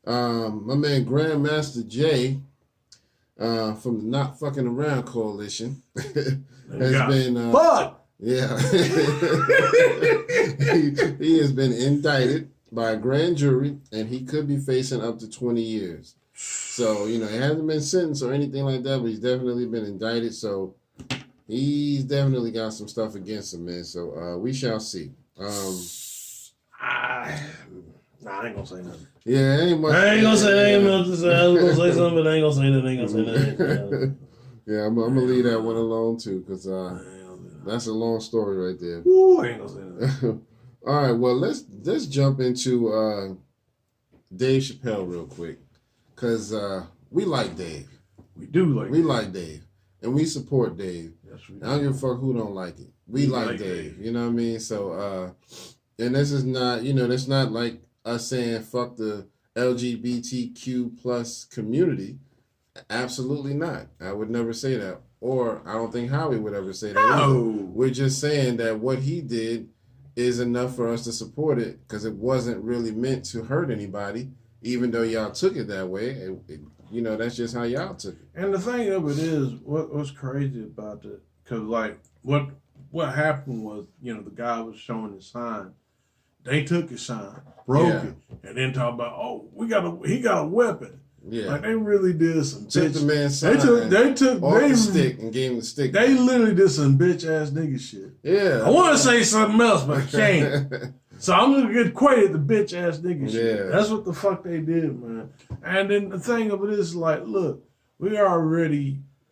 My man Grandmaster Jay from the Not Fucking Around Coalition has been fuck. Yeah. he has been indicted by a grand jury, and he could be facing up to 20 years. So, he hasn't been sentenced or anything like that, but he's definitely been indicted. So, he's definitely got some stuff against him, man. So, we shall see. Nah, I ain't gonna say nothing. Yeah, ain't much. I ain't gonna say nothing. I was gonna say something, but I ain't gonna say nothing. I ain't gonna say nothing. Yeah, I'm gonna leave that one alone too, because that's a long story right there. Ooh, I ain't gonna say nothing. All right, well let's jump into Dave Chappelle real quick, because we like Dave. We do like. We like Dave, and we support Dave. Yes, we do. I don't give a fuck who don't like it. We like Dave. You know what I mean? So, and this is not, that's not like us saying fuck the LGBTQ plus community. Absolutely not. I would never say that. Or I don't think Howie would ever say that. No. We're just saying that what he did is enough for us to support it, because it wasn't really meant to hurt anybody, even though y'all took it that way. That's just how y'all took it. And the thing of it is, what's crazy about it, because like what happened was, the guy was showing his sign. They took his sign, broke it, and then talk about, he got a weapon. Yeah, like they really did some. Took the man's sign. They took the stick and gave him the stick. They literally did some bitch ass nigga shit. Yeah, I want to say something else, but I can't. So I'm gonna get quoted the bitch ass nigga shit. Yeah. That's what the fuck they did, man. And then the thing of it is, like, look,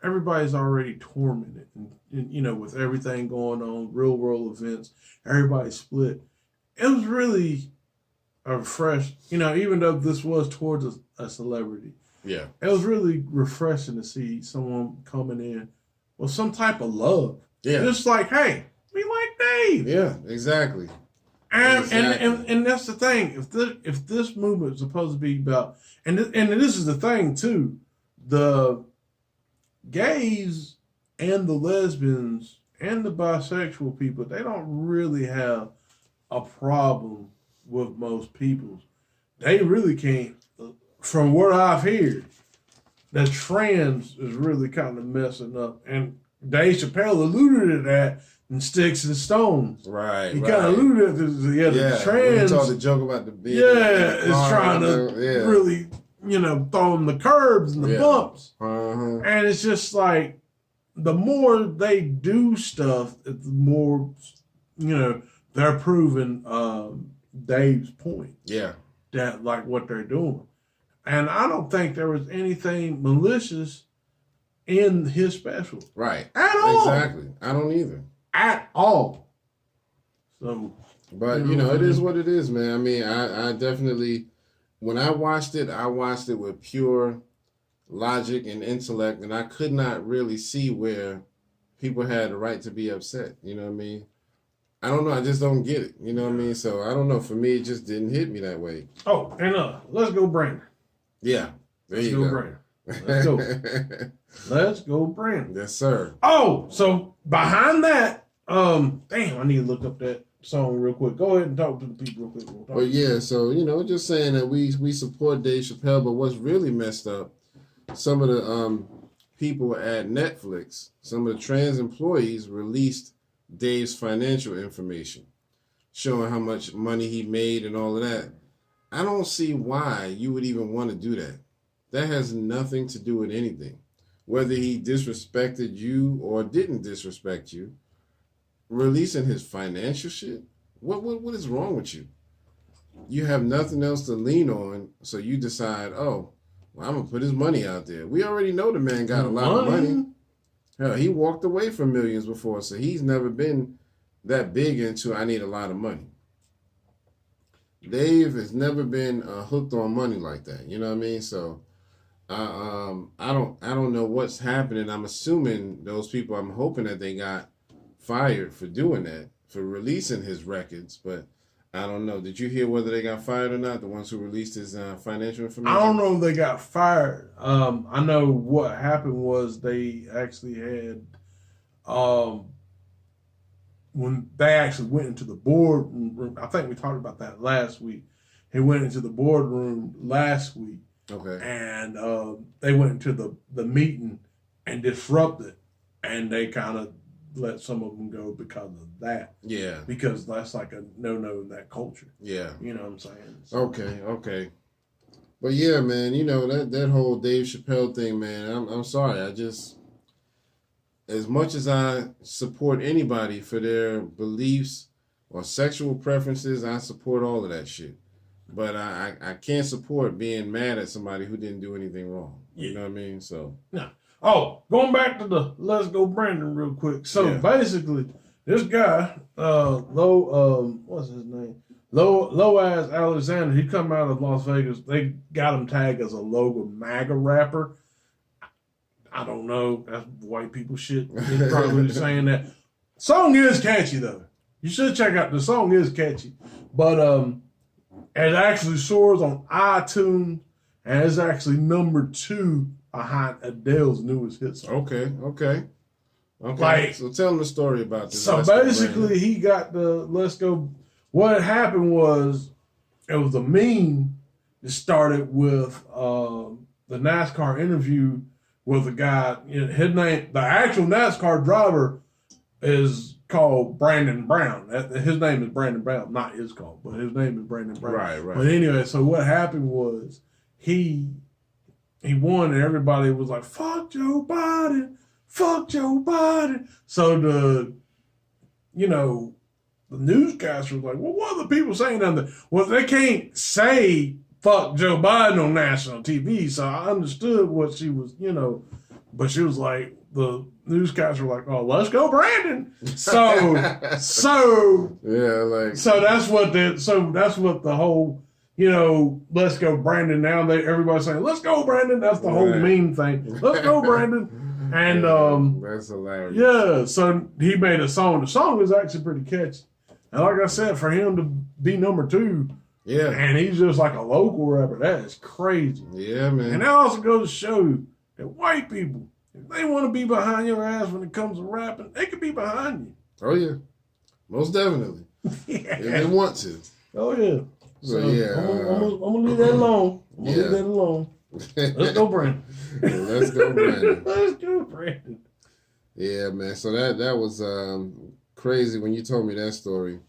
everybody's already tormented, and with everything going on, real world events, everybody's split. It was really a fresh, even though this was towards a celebrity. Yeah. It was really refreshing to see someone coming in with some type of love. Yeah. Just like, hey, we like Dave. Yeah, exactly. And that's the thing. If this movement is supposed to be about, and this is the thing too, the gays and the lesbians and the bisexual people, they don't really have a problem with most people. They really can't. From what I've heard, the trans is really kind of messing up. And Dave Chappelle alluded to that in Sticks and Stones. Right. He kind of alluded to the trans. He told the joke about the big. Is trying to really, throw them the curbs and the bumps. Uh-huh. And it's just like, the more they do stuff, the more, they're proving Dave's point. Yeah. That, like, what they're doing. And I don't think there was anything malicious in his special. Right. At all. Exactly. I don't either. At all. So. But, it is what it is, man. I mean, I definitely, when I watched it with pure logic and intellect, and I could not really see where people had the right to be upset. You know what I mean? I don't know. I just don't get it. You know what I mean? So, I don't know. For me, it just didn't hit me that way. Oh, and let's go Brandon. Yeah. There you go. Brandon. Let's go. Let's go Brandon. Yes, sir. Oh, so behind that, damn, I need to look up that song real quick. Go ahead and talk to the people real quick. Well, yeah, so, just saying that we support Dave Chappelle, but what's really messed up, some of the people at Netflix, some of the trans employees released Dave's financial information, showing how much money he made and all of that. I don't see why you would even want to do that. That has nothing to do with anything. Whether he disrespected you or didn't disrespect you, releasing his financial shit, what is wrong with you? You have nothing else to lean on, so you decide, I'm going to put his money out there. We already know the man got a lot of money. Hell, he walked away from millions before, so he's never been that big into, I need a lot of money. Dave has never been hooked on money like that. You know what I mean? So I don't know what's happening. I'm assuming those people, I'm hoping that they got fired for doing that, for releasing his records, but I don't know. Did you hear whether they got fired or not? The ones who released his financial information? I don't know if they got fired. I know what happened was they actually had, when they actually went into the board, I think we talked about that last week, he went into the boardroom last week. Okay. And they went into the meeting and disrupted, and they kind of let some of them go because of that. Yeah. Because that's like a no-no in that culture. Yeah. You know what I'm saying? So. Okay. But yeah, man, you know, that whole Dave Chappelle thing, man, I'm sorry. I just, as much as I support anybody for their beliefs or sexual preferences, I support all of that shit. But I can't support being mad at somebody who didn't do anything wrong. You know what I mean? So. No. Oh, going back to the Let's Go Brandon real quick. So basically, this guy, what's his name? Loaz Alexander, he come out of Las Vegas. They got him tagged as a logo MAGA rapper. I don't know. That's white people shit. He's probably saying that. Song is catchy, though. You should check out the song is catchy. But it actually soars on iTunes, and it's actually number 2 behind Adele's newest hit song. Okay. Like, so tell them the story about this. So basically, he got the Let's Go. What happened was, it was a meme that started with the NASCAR interview with a guy. You know, his name, the actual NASCAR driver, is called Brandon Brown. His name is Brandon Brown, not his call, but his name is Brandon Brown. Right. But anyway, so what happened was he won, and everybody was like, "Fuck Joe Biden, fuck Joe Biden." So the newscaster was like, "Well, what are the people saying down there?" Well, they can't say "fuck Joe Biden" on national TV, so I understood what she was, but she was like, the newscaster was like, "Oh, let's go, Brandon." So yeah, so that's what the whole. Let's go, Brandon. Now everybody's saying, "Let's go, Brandon." That's the whole meme thing. Let's go, Brandon. And that's hilarious. Yeah, so he made a song. The song is actually pretty catchy. And like I said, for him to be number 2, and he's just like a local rapper, that is crazy. Yeah, man. And that also goes to show you that white people, if they want to be behind your ass when it comes to rapping, they can be behind you. Oh yeah, most definitely. If they want to. Oh yeah. So I'm gonna leave that alone. Leave that alone. Let's go, Brandon. Let's go, Brandon. Let's go, Brandon. Yeah, man. So that was crazy when you told me that story.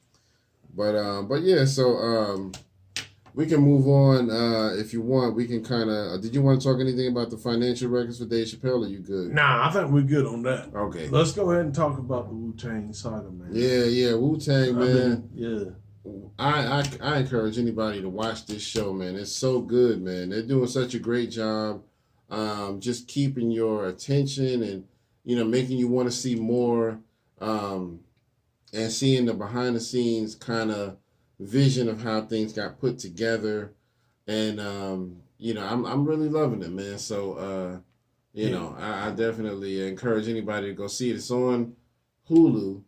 But yeah. So we can move on if you want. We can kind of. Did you want to talk anything about the financial records for Dave Chappelle? Or are you good? Nah, I think we're good on that. Okay. Let's go ahead and talk about the Wu-Tang Saga, man. Yeah, Wu-Tang, man. Yeah. I encourage anybody to watch this show, man. It's so good, man. They're doing such a great job, just keeping your attention and making you want to see more, and seeing the behind the scenes kind of vision of how things got put together, and I'm really loving it, man. So I definitely encourage anybody to go see it. It's on Hulu.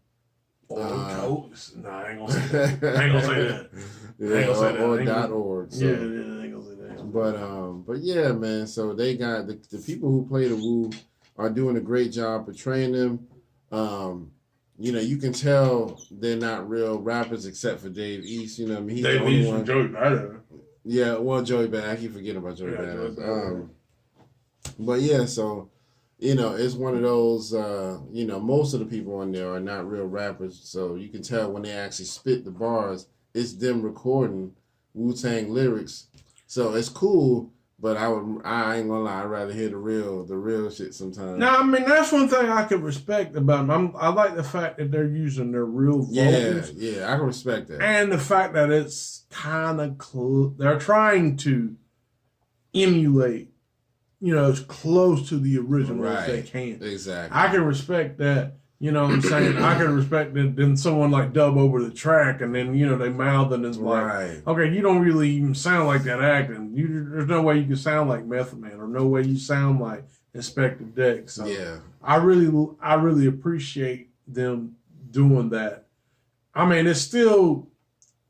I ain't gonna say that. I ain't gonna say that. Or .org. So. Yeah, I ain't gonna say that. But yeah, man. So they got the people who play the Wu are doing a great job portraying them. You can tell they're not real rappers except for Dave East. You know what I mean? He's Dave the only East one. and Joey Badass. Yeah, well, Joey Badass. I keep forgetting about Joey Badass. But yeah, so. It's one of those, most of the people on there are not real rappers. So you can tell when they actually spit the bars, it's them recording Wu-Tang lyrics. So it's cool, but I ain't gonna lie, I'd rather hear the real shit sometimes. Now, I mean, that's one thing I could respect about them. I like the fact that they're using their real vocals. Yeah, I can respect that. And the fact that it's kind of they're trying to emulate as close to the original as they can. Exactly. I can respect that. You know what I'm saying? I can respect that. Then someone like dub over the track, and then they mouth and it's like, okay, you don't really even sound like that acting. There's no way you can sound like Method Man, or no way you sound like Inspector Deck. So yeah, I really appreciate them doing that. I mean, it's still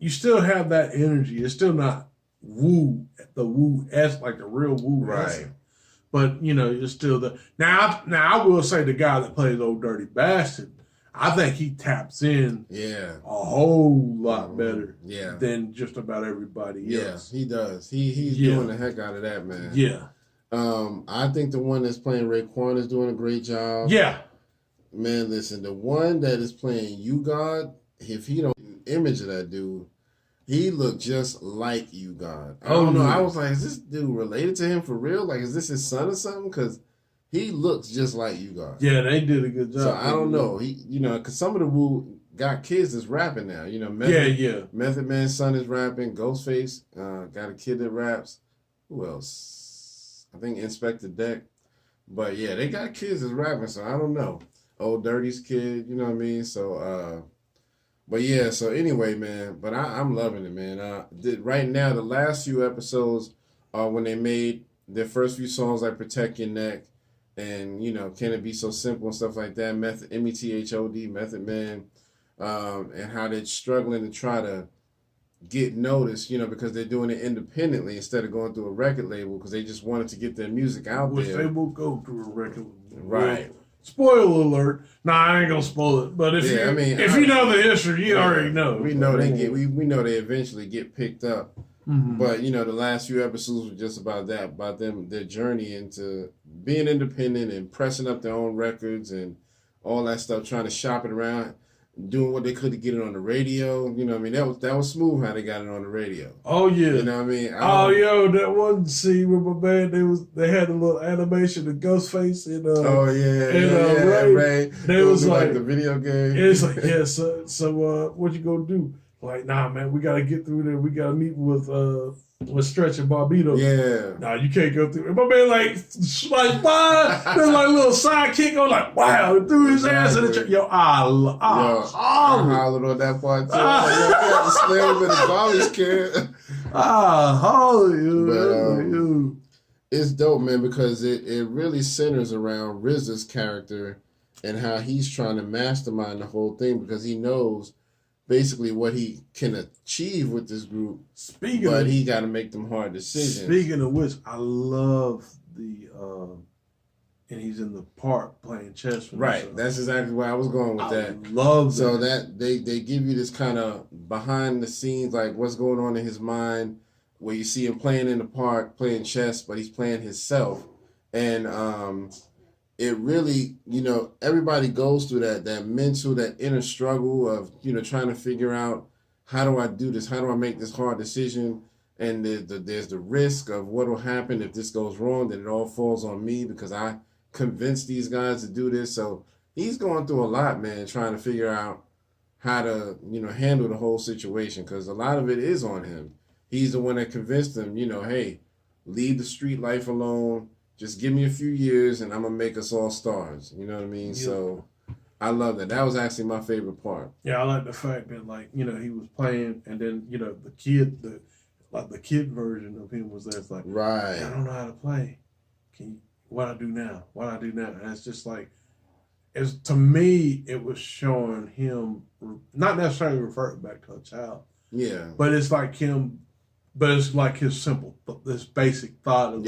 you still have that energy. It's still not the Wu S like the real Wu right. But, it's still the... Now, I will say the guy that plays Old Dirty Bastard, I think he taps in a whole lot better yeah. than just about everybody else. Yeah, he does. He's doing the heck out of that, man. Yeah. I think the one that's playing Raekwon is doing a great job. Yeah. Man, listen, the one that is playing You God, if he don't image of that dude, he looked just like You God. I don't know. I was like, is this dude related to him for real? Like, is this his son or something? Because he looks just like You God. Yeah, they did a good job. So I don't know. He, because some of the Wu got kids that's rapping now. Method Man's son is rapping. Ghostface got a kid that raps. Who else? I think Inspector Deck. But yeah, they got kids that's rapping. So I don't know. Old Dirty's kid. You know what I mean? So but yeah. So anyway, man. But I'm loving it, man. Right now, the last few episodes are when they made their first few songs like Protect Your Neck. And, Can It Be So Simple and stuff like that. METHOD, Method Man. And how they're struggling to try to get noticed, because they're doing it independently instead of going through a record label because they just wanted to get their music out there. Which they will go through a record label. Right. Well, spoiler alert. Nah, I ain't going to spoil it. But if you know the history, you already know. We know we know they eventually get picked up. Mm-hmm. But, the last few episodes were just about that, about them, their journey into being independent and pressing up their own records and all that stuff, trying to shop it around, doing what they could to get it on the radio. That was smooth how they got it on the radio. Oh, yeah. You know what I mean? That one scene with my man, they had a little animation of Ghostface and Ray. They was like the video game. It's like, yeah, so what you gonna do? Like, nah, man, we gotta get through there. We gotta meet with Stretch and Barbito. Yeah. Nah, you can't go through. And my man, like why? There's like a little sidekick on, like, wow, threw his ass in the trash. Yo, I hollered on that part too. Like, slam him in the garbage can. Hollered. It's dope, man, because it really centers around RZA's character and how he's trying to mastermind the whole thing because he knows basically what he can achieve with this group. But he got to make them hard decisions. Speaking of which, I love and he's in the park playing chess. Right, that's exactly where I was going with that. I love so that they give you this kind of behind the scenes, like what's going on in his mind, where you see him playing in the park, playing chess, but he's playing himself, and it really, everybody goes through that mental, that inner struggle of, trying to figure out, how do I do this? How do I make this hard decision? And there's the risk of what will happen if this goes wrong, then it all falls on me because I convinced these guys to do this. So he's going through a lot, man, trying to figure out how to, handle the whole situation because a lot of it is on him. He's the one that convinced them, hey, leave the street life alone. Just give me a few years and I'm going to make us all stars. You know what I mean? Yeah. So I love that. That was actually my favorite part. Yeah, I like the fact that, he was playing and then, the kid, the kid version of him was there. It's like, right. I don't know how to play. What I do now? And it's just like, to me, it was showing him, not necessarily referring back to a child. Yeah. But it's like him, his this basic thought of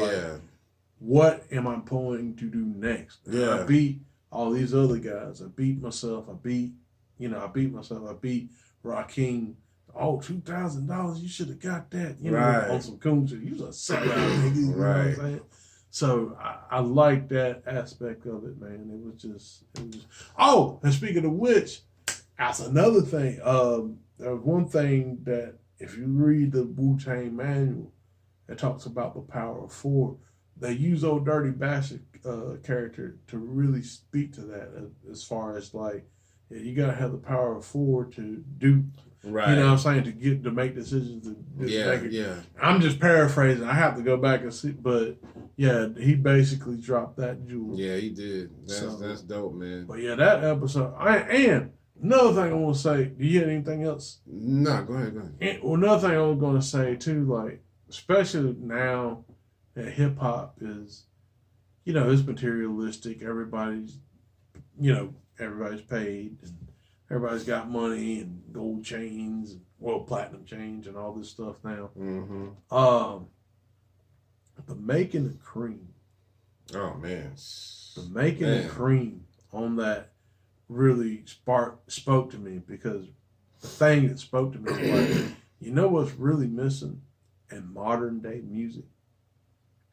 what am I going to do next? Yeah. I beat all these other guys. I beat myself. I beat Rakim. Oh, $2,000. You should have got that. On some coon shit. You was a sick nigga. You know what I'm saying? So I like that aspect of it, man. It was just. Oh, and speaking of which, that's another thing. There's one thing that if you read the Wu-Tang manual, it talks about the power of four. They use Old Dirty Bastard character to really speak to that as far as you gotta have the power of four to do. Right. You know what I'm saying? To make decisions. Yeah. I'm just paraphrasing. I have to go back and see, but yeah, he basically dropped that jewel. Yeah, he did. That's dope, man. But yeah, that episode. And another thing I want to say. Do you have anything else? No, go ahead. And, another thing I was going to say too, especially now that hip hop is, it's materialistic. Everybody's paid and everybody's got money and gold chains, and platinum chains and all this stuff now. Mm-hmm. The making of cream. Oh man. The making of cream on that really spoke to me, because the thing that spoke to me was like, you know what's really missing in modern day music?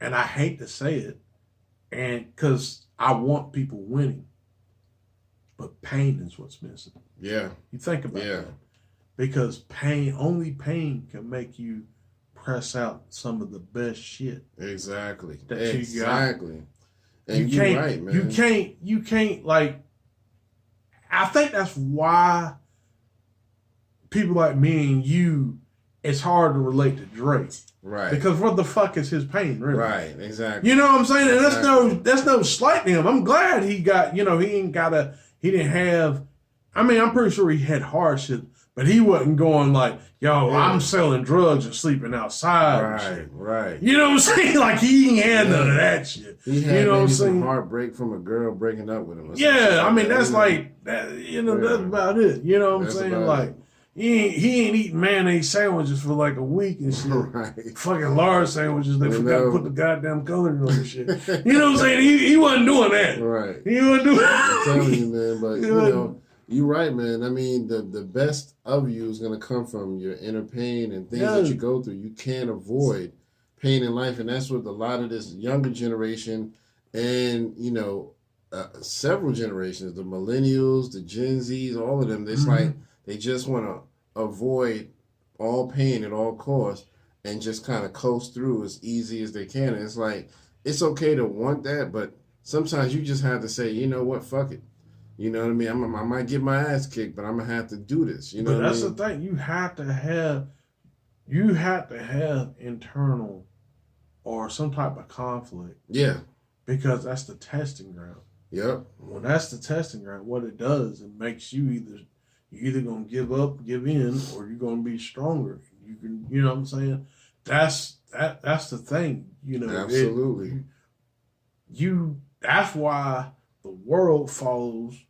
And I hate to say it, and because I want people winning, but pain is what's missing. Yeah. You think about that. Because only pain can make you press out some of the best shit. Exactly. That exactly. You got. And you're right, man. You can't like, I think that's why people like me and you, it's hard to relate to Drake. Right. Because what the fuck is his pain, really? Right, exactly. You know what I'm saying? And that's no slight to him. I'm glad he got, he didn't have, I mean, I'm pretty sure he had hardship, but he wasn't going like, yo, I'm selling drugs and sleeping outside. Right, right. You know what I'm saying? Like, he ain't had none of that shit. He had you know maybe some heartbreak from a girl breaking up with him. Yeah, I mean, that's like, that, that's about it. You know what I'm saying? Like, he ain't eating mayonnaise sandwiches for like a week and shit. Right. Fucking large sandwiches. They forgot to put the goddamn coloring on the shit. You know what I'm saying? He wasn't doing that. Right. He wasn't doing that. I'm telling you, man. But, you know, you're right, man. I mean, the best of you is going to come from your inner pain and things that you go through. You can't avoid pain in life. And that's what a lot of this younger generation and, you know, several generations, the millennials, the Gen Zs, all of them, it's like they just want to avoid all pain at all costs and just kind of coast through as easy as they can. And it's like, it's okay to want that, but sometimes you just have to say, you know what, fuck it. You know what I mean? I might get my ass kicked, but I'm going to have to do this. You know but that's what I mean? the thing. You have to have internal or some type of conflict. Yeah. Because that's the testing ground. Yep. When that's the testing ground, what it does, it makes you're either gonna give up, give in, or you're gonna be stronger. You can, you know what I'm saying? That's the thing, you know. Absolutely. That's why the world follows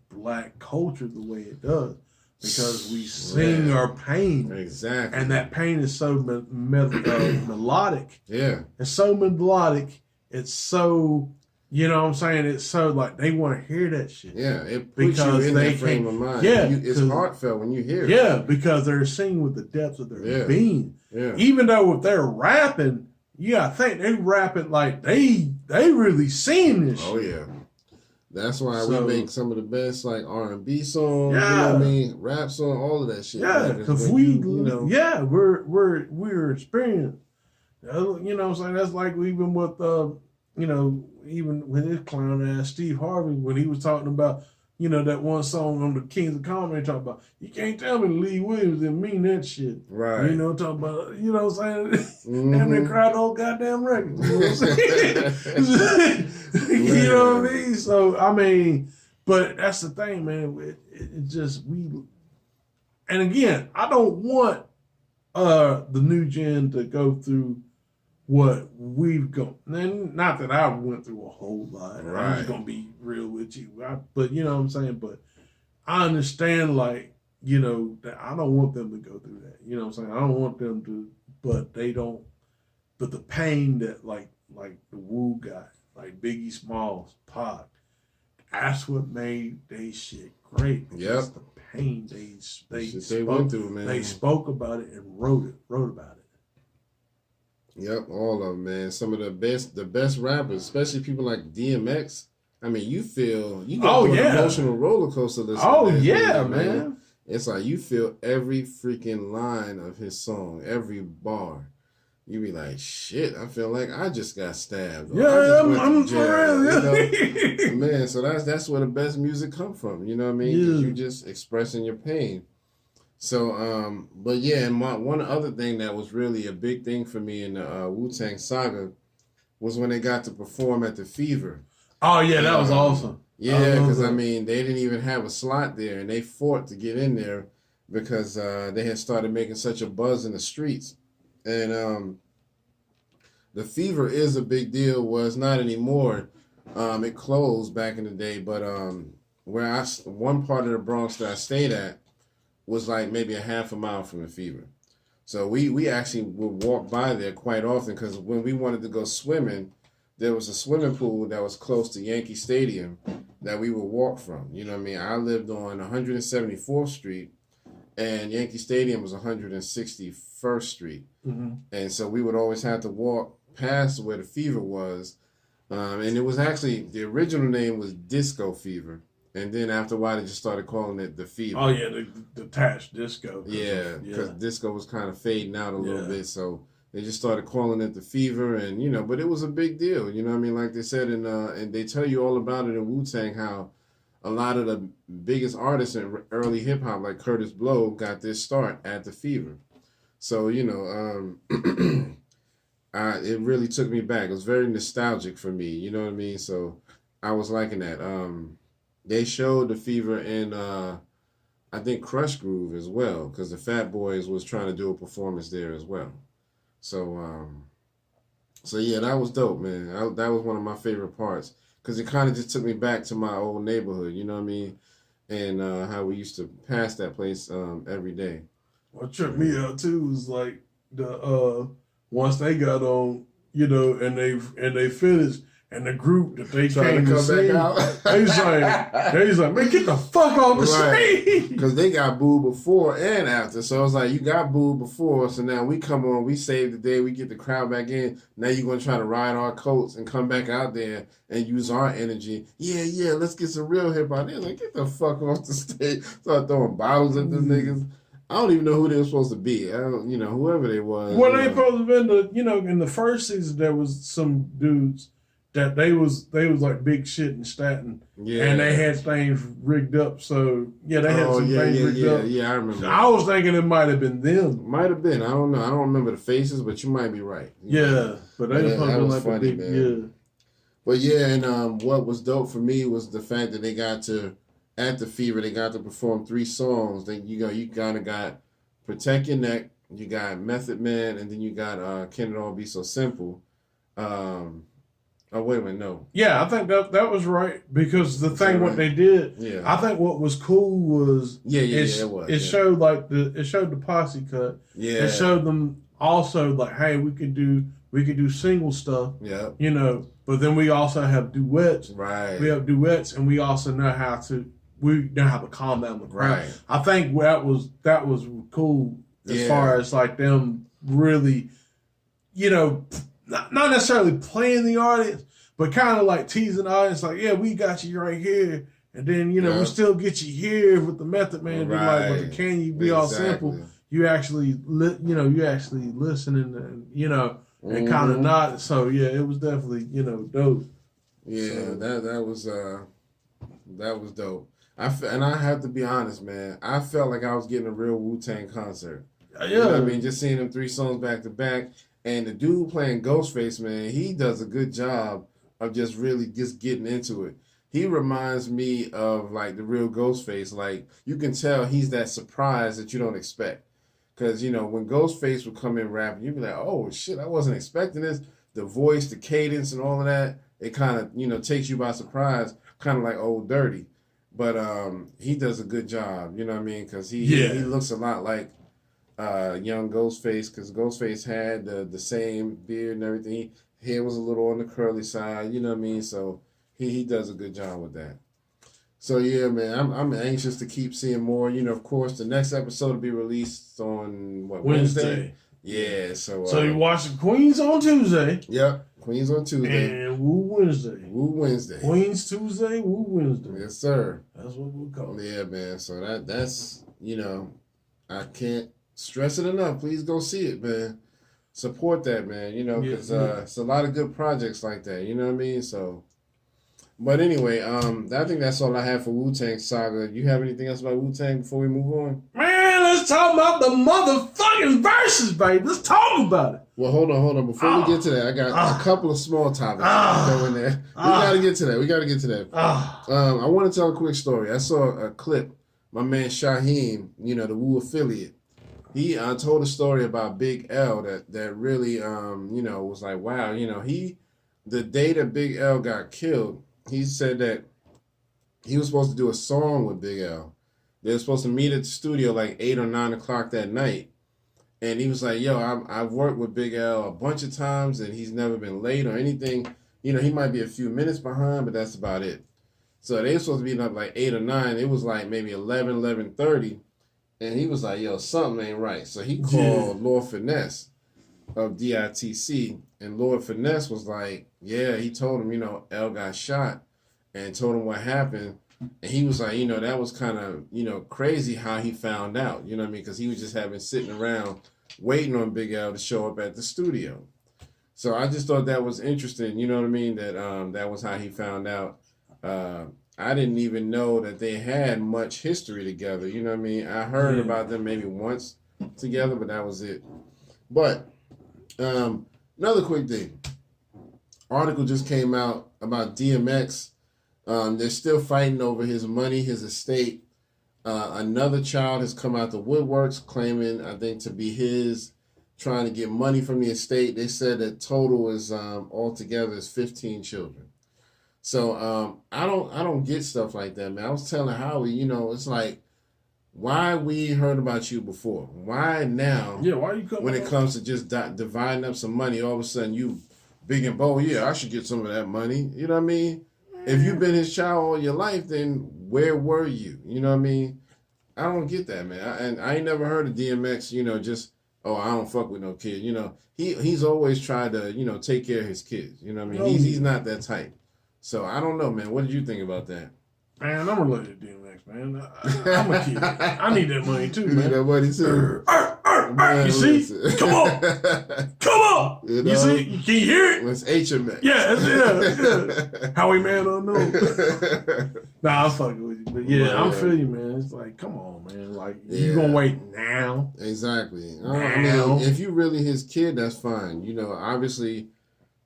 Black culture the way it does, because we sing our pain. Exactly. And that pain is so melodic. Yeah. It's so melodic. It's so. You know what I'm saying? It's so like they want to hear that shit. Yeah, it puts you in that frame of mind. Yeah, it's heartfelt when you hear it. Yeah, because they're singing with the depths of their being. Yeah. Even though if they're rapping, I think they rapping like they really seen this shit. Oh yeah. That's why we make some of the best like R&B songs, you know what I mean? Rap song, all of that shit. Yeah, because we're experienced. You know what I'm saying? That's like even with even with his clown ass Steve Harvey, when he was talking about, that one song on the Kings of Comedy, talking about, you can't tell me Lee Williams didn't mean that shit. Right. Talking about, you know what I'm saying? And they cried the whole goddamn record. You know what I'm saying? You know what I mean? So, I mean, but that's the thing, man. It just, and again, I don't want the new gen to go through what we've gone. Not that I went through a whole lot. Right. I'm just going to be real with you. But you know what I'm saying? But I understand, like, that I don't want them to go through that. You know what I'm saying? I don't want them to, but they don't. But the pain that, like the Wu got, like Biggie Smalls, Pac, that's what made they shit great. Yep. The pain they went through, man. They spoke about it and wrote about it. Yep, all of them, man. Some of the best rappers, especially people like DMX. I mean, you go through an emotional roller coaster listening to that, man. It's like you feel every freaking line of his song, every bar. You be like, shit, I feel like I just got stabbed. Yeah, I'm for real. Man, so that's where the best music come from. You know what I mean? Yeah. You just expressing your pain. So, but yeah, and one other thing that was really a big thing for me in the Wu-Tang Saga was when they got to perform at the Fever. Oh yeah, that was awesome. Yeah, because I mean, they didn't even have a slot there, and they fought to get in there because they had started making such a buzz in the streets. And the Fever is a big deal. Well, it's not anymore. It closed back in the day, but one part of the Bronx that I stayed at was like maybe a half a mile from the Fever. So we actually would walk by there quite often because when we wanted to go swimming, there was a swimming pool that was close to Yankee Stadium that we would walk from. You know what I mean? I lived on 174th Street, and Yankee Stadium was 161st Street. Mm-hmm. And so we would always have to walk past where the Fever was. And it was actually, the original name was Disco Fever. And then after a while, they just started calling it the Fever. Oh, yeah, the detached disco. Yeah, because disco was kind of fading out a little bit. So they just started calling it the Fever. And, you know, but it was a big deal. You know what I mean? Like they said, and they tell you all about it in Wu-Tang, how a lot of the biggest artists in early hip-hop, like Kurtis Blow, got their start at the Fever. So, you know, it really took me back. It was very nostalgic for me. You know what I mean? So I was liking that. They showed the Fever in, I think, Crush Groove as well, because the Fat Boys was trying to do a performance there as well. So, yeah, that was dope, man. That was one of my favorite parts, because it kind of just took me back to my old neighborhood, you know what I mean? And how we used to pass that place every day. What tripped me out, too, was like once they got on, you know, and they finished, and the group that they came to see, they was like, man, get the fuck off the screen. Because they got booed before and after. So it's like, you got booed before, so now we come on, we save the day, we get the crowd back in. Now you're going to try to ride our coats and come back out there and use our energy. Yeah, let's get some real hip-hop. They're like, get the fuck off the stage. Start throwing bottles at them niggas. I don't even know who they were supposed to be. I don't, you know, whoever they was. Well, they supposed to be in the first season, there was some dudes that they was like big shit in Staten. Yeah. And they had things rigged up. So, yeah, they had some things rigged up. Yeah, I remember. I was thinking it might have been them. Might have been. I don't know. I don't remember the faces, but you might be right. But they was probably like funny, a big, man. But yeah, and what was dope for me was the fact that they got to, at the Fever, they got to perform 3 songs. Then you kind of got Protect Your Neck, you got Method Man, and then you got Can It All Be So Simple. Oh, wait a minute, no. Yeah, I think that was right, because the thing what they did, I think what was cool was it showed like it showed the posse cut. Yeah. It showed them also like, hey, we could do single stuff. Yeah. You know, but then we also have duets. Right. We have duets, and we also know how to calm down the crowd. Right. I think that was cool as far as like them really, you know, not necessarily playing the audience, but kind of like teasing the audience, like, yeah, we got you right here, and then, you know, we still get you here with the Method Man. Right. Like, but Can You Be All Simple? You actually, listening, and, you know, and kind of not. So yeah, it was definitely, you know, dope. Yeah, so, that was dope. And I have to be honest, man. I felt like I was getting a real Wu-Tang concert. Yeah. You know what I mean? Just seeing them 3 songs back to back. And the dude playing Ghostface, man, he does a good job of just really just getting into it. He reminds me of, like, the real Ghostface. Like, you can tell he's that surprise that you don't expect. Because, you know, when Ghostface would come in rapping, you'd be like, oh, shit, I wasn't expecting this. The voice, the cadence, and all of that, it kind of, you know, takes you by surprise, kind of like Old Dirty. But he does a good job, you know what I mean? Because he looks a lot like young Ghostface, because Ghostface had the same beard and everything. Hair was a little on the curly side, you know what I mean? So he does a good job with that. So yeah, man, I'm anxious to keep seeing more. You know, of course, the next episode will be released on Wednesday? Yeah, so you watching Queens on Tuesday. Yep, Queens on Tuesday. And Woo Wednesday. Woo Wednesday. Queens Tuesday, Woo Wednesday. Yes, sir. That's what we'll call it. Yeah, man. So that's, you know, I can't stress it enough. Please go see it, man. Support that, man. You know, because it's a lot of good projects like that. You know what I mean? So, but anyway, I think that's all I have for Wu-Tang Saga. You have anything else about Wu-Tang before we move on? Man, let's talk about the motherfucking verses, baby. Let's talk about it. Well, hold on. Before we get to that, I got a couple of small topics to go in there. We got to get to that. I want to tell a quick story. I saw a clip. My man Shaheem, you know, the Wu affiliate, he told a story about Big L that really, you know, was like, wow, you know, the day that Big L got killed, he said that he was supposed to do a song with Big L. They were supposed to meet at the studio like 8 or 9 o'clock that night. And he was like, yo, I've worked with Big L a bunch of times and he's never been late or anything. you know, he might be a few minutes behind, but that's about it. So they were supposed to be up like 8 or 9. It was like maybe 11, 11:30. And he was like, yo, something ain't right. So he called Lord Finesse of DITC. And Lord Finesse was like, yeah, he told him, you know, L got shot and told him what happened. And he was like, you know, that was kind of, you know, crazy how he found out. You know what I mean? Because he was just having sitting around waiting on Big L to show up at the studio. So I just thought that was interesting. You know what I mean? That that was how he found out. I didn't even know that they had much history together. You know what I mean? I heard about them maybe once together, but that was it. But another quick thing. Article just came out about DMX. They're still fighting over his money, his estate. Another child has come out the woodworks claiming, I think, to be his, trying to get money from the estate. They said that total is altogether is 15 children. So I don't get stuff like that, man. I was telling Howie, you know, it's like, why we heard about you before? Why now? Yeah, why you coming? When it comes to just dividing up some money, all of a sudden you big and bold. Yeah, I should get some of that money. You know what I mean? If you've been his child all your life, then where were you? You know what I mean? I don't get that, man. And I ain't never heard of DMX, you know, just, oh, I don't fuck with no kid. You know, he's always tried to, you know, take care of his kids. You know what I mean? He's not that type. So I don't know, man. What did you think about that? Man, I'm related to DMX, man. I'm a kid. I need that money too, man. You need that money too. Man, you see? Listen. Come on. Come on. You know? You see? Can you hear it? It's HMX. Yeah. Howie Man unknown. Nah, I'm fucking with you. But yeah, I'm feeling you, man. It's like, come on, man. Like, you gonna wait now? Exactly. Now. I mean, if you really his kid, that's fine. You know, obviously,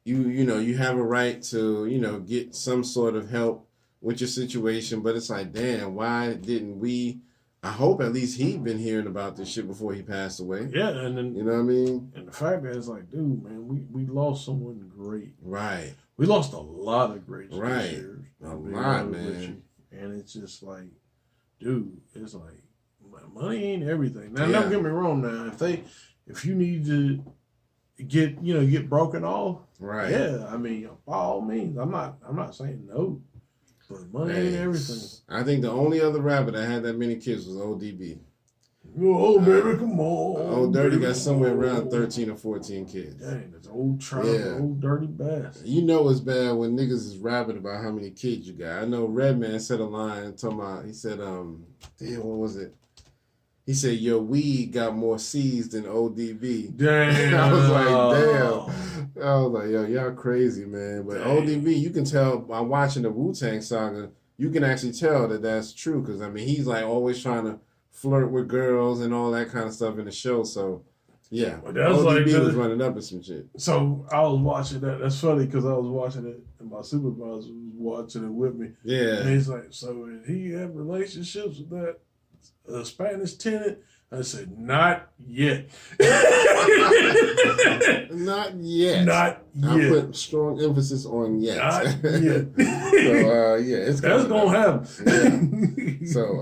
you know, you have a right to, you know, get some sort of help with your situation. But it's like, damn, why didn't we? I hope at least he'd been hearing about this shit before he passed away. Yeah, and then, you know what I mean? And the fact that it's like, dude, man, we lost someone great. Right. We lost a lot of great years. A lot, man. And it's just like, dude, it's like, money ain't everything. Now, don't get me wrong. Now, if you need to get broken off, right? Yeah, I mean, by all means, I'm not saying no. But money ain't everything. I think the only other rapper that had that many kids was ODB. Oh, baby, come on. Old Dirty got somewhere around 13 or 14 kids. Dang, that's old Trump, old dirty bastard. You know it's bad when niggas is rapping about how many kids you got. I know Redman said a line talking about, he said, damn, what was it? He said, your weed got more C's than ODB. Damn. I was like, damn. I was like, yo, y'all crazy, man. But ODB, you can tell by watching the Wu-Tang Saga, you can actually tell that that's true. Because, I mean, he's like always trying to flirt with girls and all that kind of stuff in the show. So, yeah. Well, ODB was running up in some shit. So, I was watching that. That's funny because I was watching it and my supervisor was watching it with me. Yeah. And he's like, so did he have relationships with that Spanish tenant? I said, not yet. Not yet. Not yet. I put strong emphasis on yet. Not yet. So, it's that's going to happen. Yeah. So,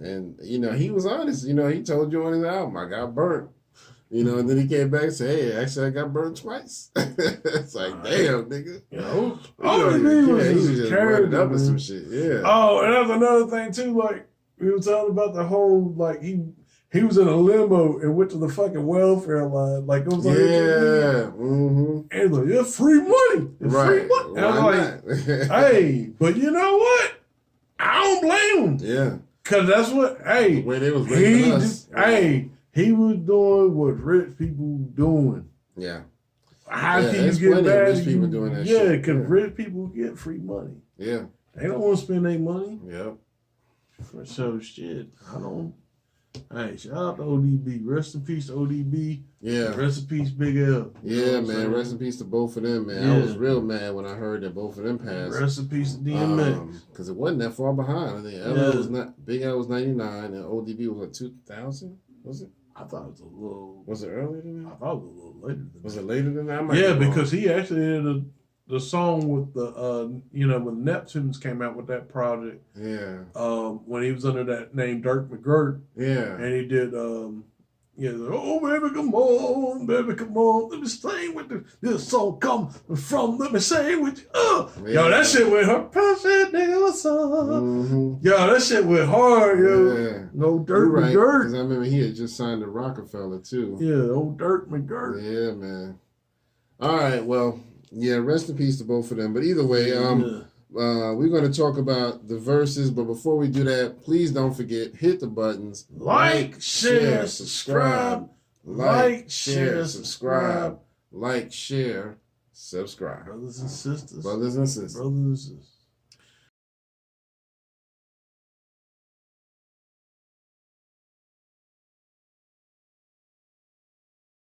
and, you know, he was honest. You know, he told you on his album, I got burnt. You know, and then he came back and said, hey, actually, I got burnt twice. It's like, damn, nigga. You know, he was just running up with some shit. Yeah. Oh, and that's another thing, too. Like, we were talking about the whole, like, he was in a limo and went to the fucking welfare line. Like, it was like, And he's like, yeah, free money. It's free money. And I'm like, hey, but you know what? I don't blame him. Yeah. Because that's what, hey, the way they was raising us. He was doing what rich people doing. Yeah. How can you get mad? Rich people doing that shit. Yeah, because rich people get free money. Yeah. They don't want to spend their money. Yep. So shit, I don't. Hey, shout out to ODB. Rest in peace to ODB. Yeah. Rest in peace, Big L. Yeah, man. Rest in peace to both of them, man. Yeah. I was real mad when I heard that both of them passed. Rest in peace to DMX. Because it wasn't that far behind. I think Big L was 99 and ODB was like 2000. Was it? I thought it was a little. Was it earlier than that? I thought it was a little later than that. Was it later than that? Yeah, because he actually did the song with the when Neptunes came out with that project. Yeah. When he was under that name Dirk McGirt. Yeah. And he did Yeah, oh baby, come on, baby, come on. Let me sing with this song come from. Let me sing with you. Yo, that shit went hard. Perfect nigga, what's up? Mm-hmm. Yo, that shit went hard, yo. Yeah. No Dirt right, McGirt. Because I remember he had just signed to Rockefeller too. Yeah, old Dirt McGirt. Yeah, man. All right, well, yeah, rest in peace to both of them. But either way, we're going to talk about the verses, but before we do that, please don't forget, hit the buttons. Like, share, subscribe. Like, share, subscribe. Like, share, subscribe. Brothers and sisters. Brothers and sisters. Brothers and sisters.